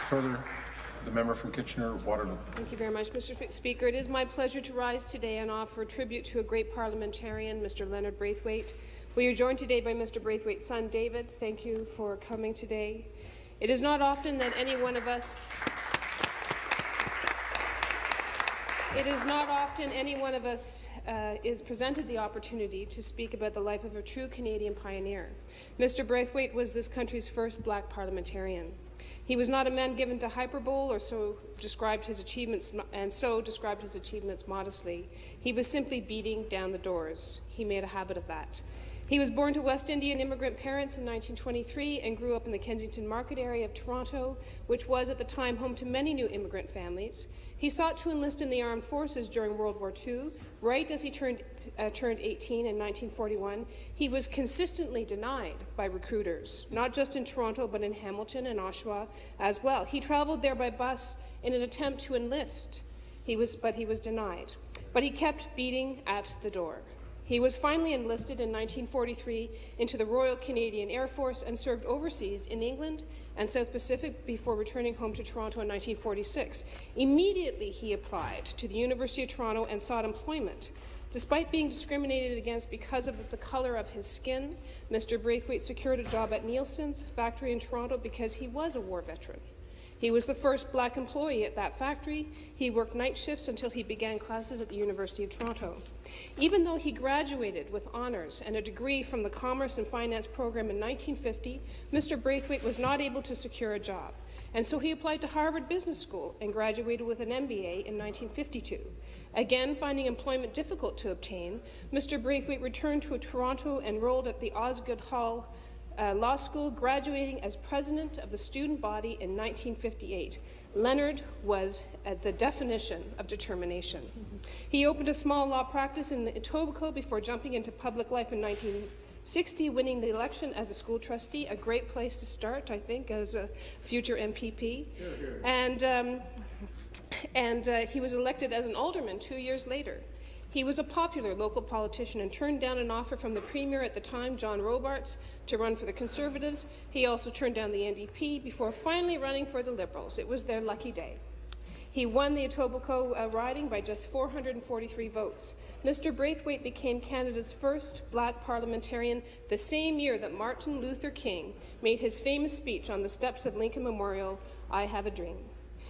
Further, the member from Kitchener-Waterloo. Thank you very much, Mr. Speaker. It is my pleasure to rise today and offer tribute to a great parliamentarian, Mr. Leonard Braithwaite. We are joined today by Mr. Braithwaite's son, David. Thank you for coming today. It is not often that any one of us is presented the opportunity to speak about the life of a true Canadian pioneer. Mr. Braithwaite was this country's first black parliamentarian. He was not a man given to hyperbole, or so described his achievements modestly. He was simply beating down the doors. He made a habit of that. He was born to West Indian immigrant parents in 1923 and grew up in the Kensington Market area of Toronto, which was at the time home to many new immigrant families. He sought to enlist in the armed forces during World War II. Right as he turned 18 in 1941, he was consistently denied by recruiters, not just in Toronto but in Hamilton and Oshawa as well. He traveled there by bus in an attempt to enlist, but he was denied. But he kept beating at the door. He was finally enlisted in 1943 into the Royal Canadian Air Force and served overseas in England and South Pacific before returning home to Toronto in 1946. Immediately, he applied to the University of Toronto and sought employment. Despite being discriminated against because of the colour of his skin, Mr. Braithwaite secured a job at Nielsen's factory in Toronto because he was a war veteran. He was the first black employee at that factory. He worked night shifts until he began classes at the University of Toronto. Even though he graduated with honours and a degree from the Commerce and Finance program in 1950, Mr. Braithwaite was not able to secure a job, and so he applied to Harvard Business School and graduated with an MBA in 1952. Again, finding employment difficult to obtain, Mr. Braithwaite returned to Toronto and enrolled at the Osgoode Hall Law School, graduating as president of the student body in 1958. Leonard was the definition of determination. He opened a small law practice in Etobicoke before jumping into public life in 1960, winning the election as a school trustee, a great place to start, I think, as a future MPP. And he was elected as an alderman 2 years later. He was a popular local politician and turned down an offer from the Premier at the time, John Robarts, to run for the Conservatives. He also turned down the NDP before finally running for the Liberals. It was their lucky day. He won the Etobicoke riding by just 443 votes. Mr. Braithwaite became Canada's first black parliamentarian the same year that Martin Luther King made his famous speech on the steps of Lincoln Memorial, "I Have a Dream."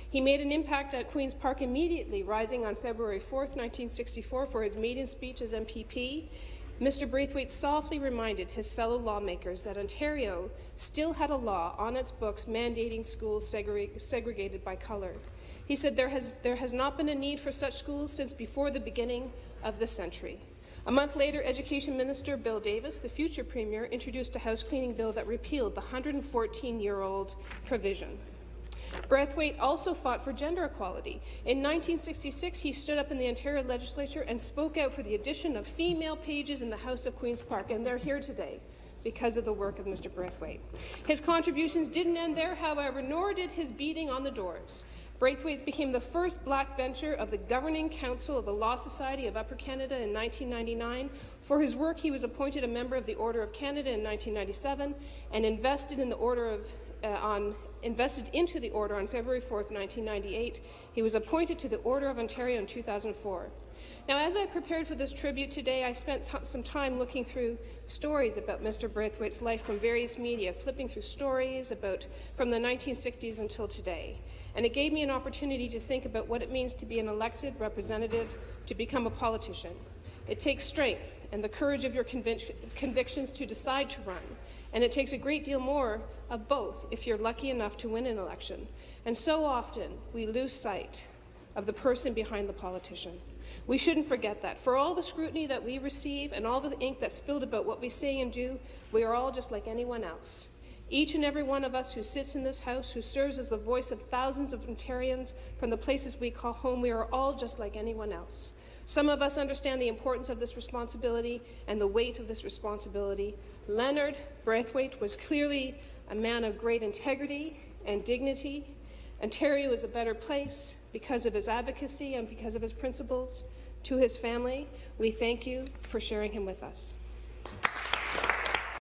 He made an impact at Queen's Park immediately, rising on February 4, 1964 for his maiden speech as MPP. Mr. Braithwaite softly reminded his fellow lawmakers that Ontario still had a law on its books mandating schools segregated by colour. He said there has not been a need for such schools since before the beginning of the century. A month later, Education Minister Bill Davis, the future Premier, introduced a house-cleaning bill that repealed the 114-year-old provision. Braithwaite also fought for gender equality. In 1966, he stood up in the Ontario Legislature and spoke out for the addition of female pages in the House of Queen's Park, and they're here today because of the work of Mr. Braithwaite. His contributions didn't end there, however, nor did his beating on the doors. Braithwaite became the first black bencher of the Governing Council of the Law Society of Upper Canada in 1999. For his work, he was appointed a member of the Order of Canada in 1997 and invested into the Order on February 4, 1998. He was appointed to the Order of Ontario in 2004. Now, as I prepared for this tribute today, I spent some time looking through stories about Mr. Braithwaite's life from various media, flipping through stories from the 1960s until today. And it gave me an opportunity to think about what it means to be an elected representative, to become a politician. It takes strength and the courage of your convictions to decide to run. And it takes a great deal more of both if you're lucky enough to win an election. And so often we lose sight of the person behind the politician. We shouldn't forget that. For all the scrutiny that we receive and all the ink that's spilled about what we say and do, we are all just like anyone else. Each and every one of us who sits in this House, who serves as the voice of thousands of Ontarians from the places we call home, we are all just like anyone else. Some of us understand the importance of this responsibility and the weight of this responsibility. Leonard Braithwaite was clearly a man of great integrity and dignity. Ontario is a better place because of his advocacy and because of his principles. To his family, we thank you for sharing him with us.